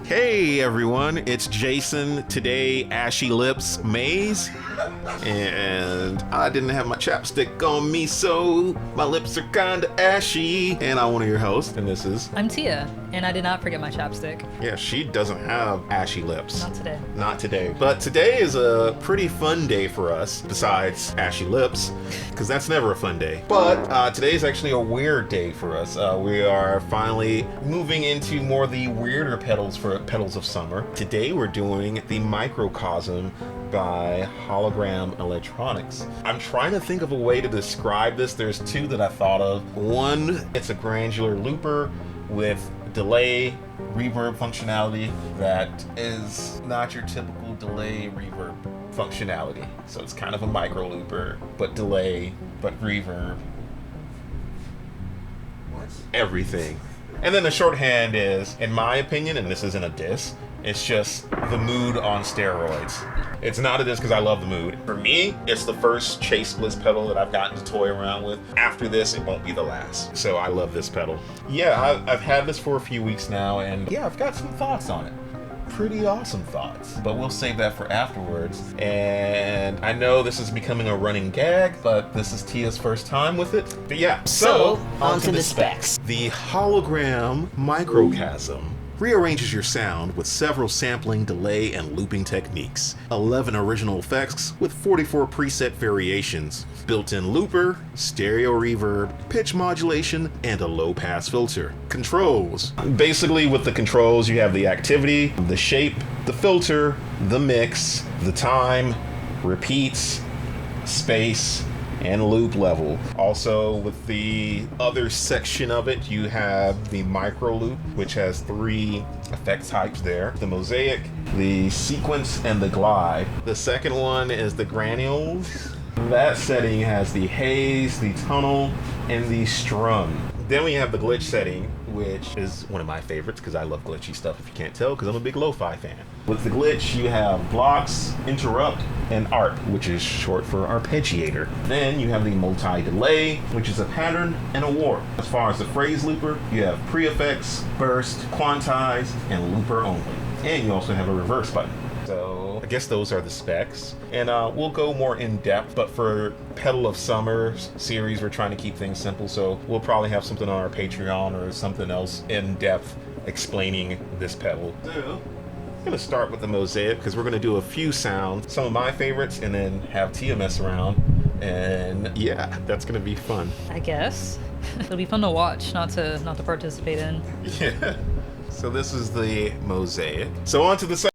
Hey everyone, it's Jason. Today, Ashy Lips Maze. And I didn't have my chapstick on me, so my lips are kinda ashy. And I'm one of your hosts, and this is... I'm Tia, and I did not forget my chapstick. Yeah, she doesn't have ashy lips. Not today. Not today. But today is a pretty fun day for us, besides ashy lips, because that's never a fun day. But today is actually a weird day for us. We are finally moving into more of the weirder petals of summer. Today we're doing the Microcosm by Hologram Electronics. I'm trying to think of a way to describe this. There's two that I thought of. One, it's a granular looper with delay reverb functionality that is not your typical delay reverb functionality. So it's kind of a micro looper, but delay, but reverb. Everything. And then the shorthand is, in my opinion, and this isn't a diss, it's just the mood on steroids. It's not a diss because I love the mood. For me, it's the first Chase Bliss pedal that I've gotten to toy around with. After this, it won't be the last. So I love this pedal. Yeah, I've had this for a few weeks now, and yeah, I've got some thoughts on it. Pretty awesome thoughts, but we'll save that for afterwards. And I know this is becoming a running gag, but this is Tia's first time with it. But yeah, so on to the specs. The Hologram Microcosm rearranges your sound with several sampling, delay, and looping techniques. 11 original effects with 44 preset variations. Built-in looper, stereo reverb, pitch modulation, and a low-pass filter. Controls. Basically, with the controls, you have the activity, the shape, the filter, the mix, the time, repeats, space, and loop level. Also, with the other section of it, you have the micro loop, which has 3 effect types there: the mosaic, the sequence, and the glide. The second one is the granules. That setting has the haze, the tunnel, and the strum. Then we have the glitch setting, which is one of my favorites because I love glitchy stuff, if you can't tell, because I'm a big lo-fi fan. With the glitch, you have blocks, interrupt, and arp, which is short for arpeggiator. Then you have the multi-delay, which is a pattern and a warp. As far as the phrase looper, you have pre-effects, burst, quantize, and looper only. And you also have a reverse button. So I guess those are the specs, and we'll go more in depth, but for Pedal of Summer series, we're trying to keep things simple, so we'll probably have something on our Patreon or something else in depth explaining this pedal. So I'm gonna start with the mosaic because we're gonna do a few sounds, some of my favorites, and then have Tia mess around, and yeah, that's gonna be fun. I guess. It'll be fun to watch, not to participate in. Yeah. So this is the mosaic. So on to the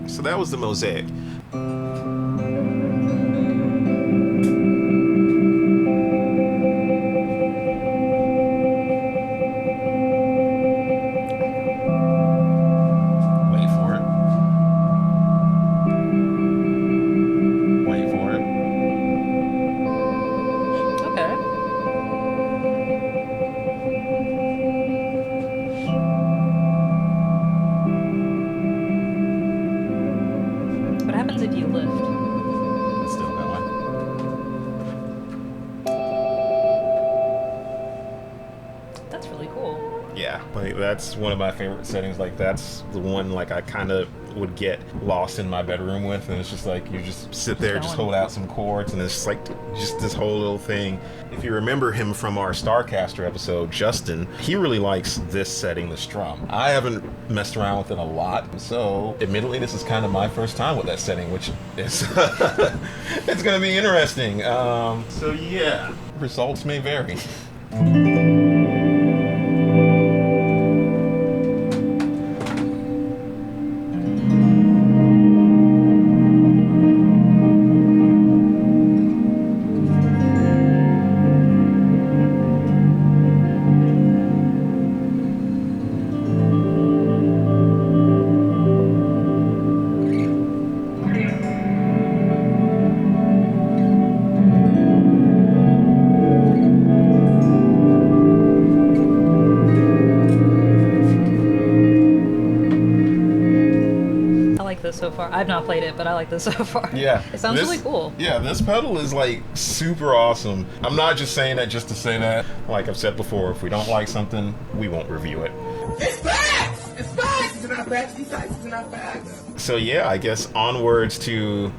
So that was the mosaic. Wait for it. Wait for it. Okay. What happens if you lift? It's still going. That's really cool. Yeah, like that's one of my favorite settings. Like that's the one like I kind of would get lost in my bedroom with, and it's just like you just sit there, just hold out some chords, and it's just like just this whole little thing. If you remember him from our Starcaster episode, Justin, he really likes this setting, the strum. I haven't messed around with it a lot, so admittedly this is kind of my first time with that setting, which is it's gonna be interesting. So yeah, results may vary. So far, I've not played it, but I like this so far. Yeah, it sounds really cool. Yeah, this pedal is like super awesome. I'm not just saying that just to say that. Like I've said before, if we don't like something, we won't review it. It's facts! It's facts! It's not facts. These facts are not facts. So yeah, I guess onwards to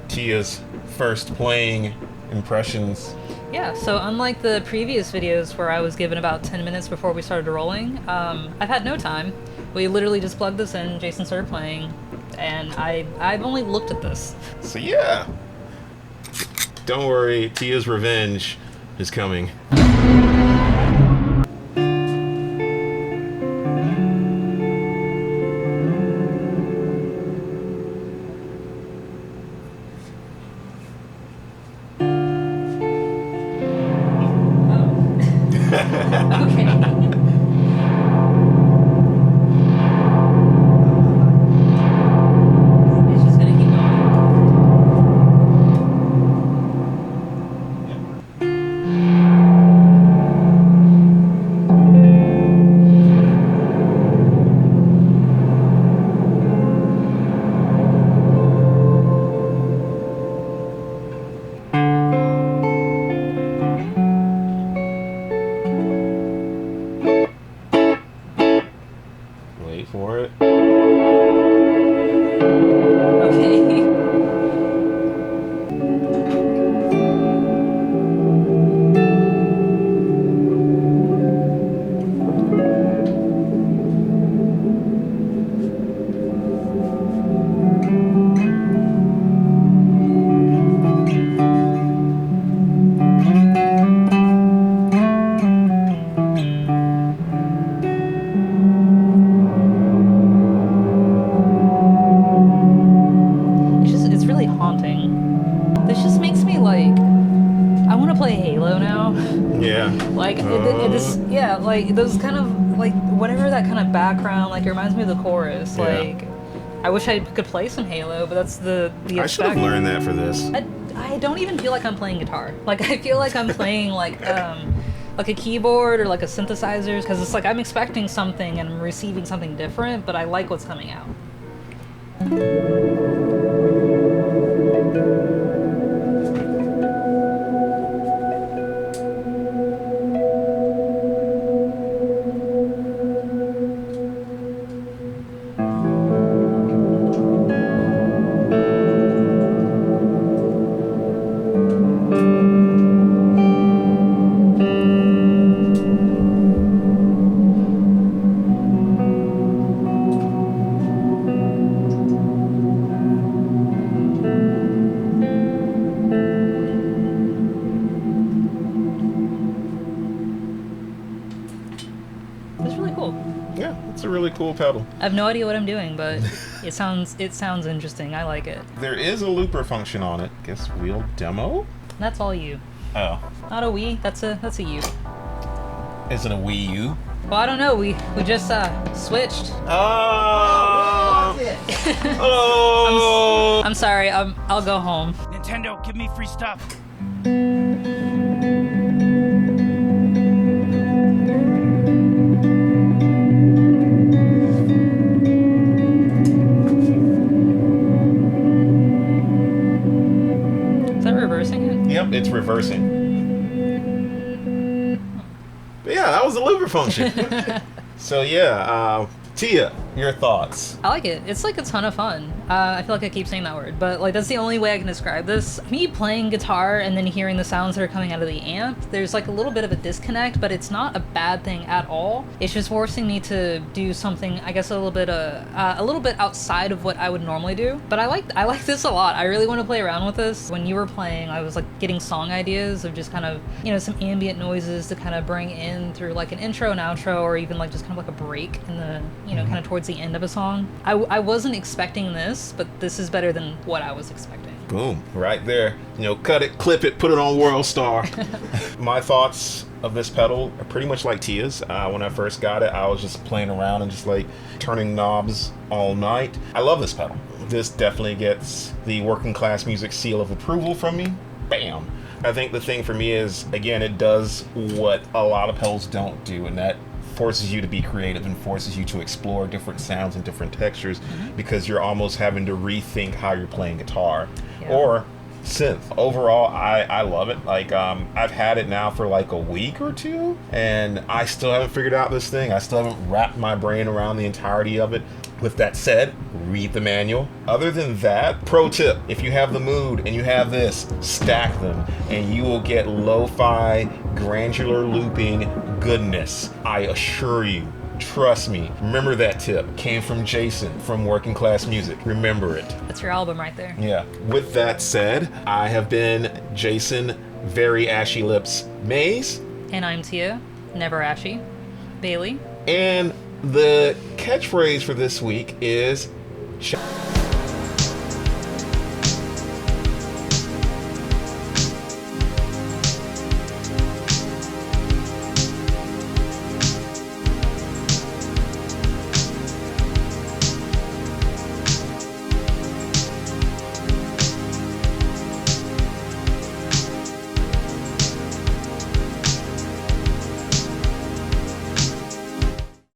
Tia's first playing impressions. Yeah, so unlike the previous videos where I was given about 10 minutes before we started rolling, I've had no time. We literally just plugged this in, Jason started playing, and I've only looked at this. So yeah, don't worry, Tia's revenge is coming. For it. Okay. This just makes me like, I want to play Halo now. Yeah. Like yeah, like those kind of like whatever that kind of background, like it reminds me of the chorus. Yeah. Like, I wish I could play some Halo, but that's the I should have learned that for this. I don't even feel like I'm playing guitar. Like I feel like I'm playing like a keyboard or like a synthesizer, because it's like I'm expecting something and I'm receiving something different, but I like what's coming out. Yeah, it's a really cool pedal. I have no idea what I'm doing, but it sounds interesting. I like it. There is a looper function on it. Guess we'll demo. That's all you. Oh. Not a Wii. That's a you. Is it a Wii U? Well, I don't know. We just switched. Oh. Oh. I'm sorry. I'll go home. Nintendo, give me free stuff. Yep, it's reversing. But yeah, that was the looper function. So yeah, Tia, your thoughts? I like it. It's like a ton of fun. I feel like I keep saying that word, but like that's the only way I can describe this. Me playing guitar and then hearing the sounds that are coming out of the amp, there's like a little bit of a disconnect, but it's not a bad thing at all. It's just forcing me to do something, I guess, a little bit outside of what I would normally do. But I like this a lot. I really want to play around with this. When you were playing, I was like getting song ideas of just kind of, you know, some ambient noises to kind of bring in through like an intro and outro, or even like just kind of like a break in the, you know, kind of towards the end of a song. I wasn't expecting this, but this is better than what I was expecting. Boom, right there. You know, cut it, clip it, put it on World Star. My thoughts of this pedal are pretty much like Tia's. When I first got it, I was just playing around and just like turning knobs all night. I love this pedal. This definitely gets the working class music seal of approval from me. Bam. I think the thing for me is, again, it does what a lot of pedals don't do, and that forces you to be creative and forces you to explore different sounds and different textures, because you're almost having to rethink how you're playing guitar or synth. Overall, I love it. Like, I've had it now for like a week or two, and I still haven't figured out this thing. I still haven't wrapped my brain around the entirety of it. With that said, read the manual. Other than that, pro tip, if you have the mood and you have this, stack them and you will get lo-fi, granular looping goodness. I assure you. Trust me. Remember that tip. Came from Jason from Working Class Music. Remember it. That's your album right there. Yeah. With that said, I have been Jason, Very Ashy Lips Mays. And I'm Tia, Never Ashy, Bailey. And the catchphrase for this week is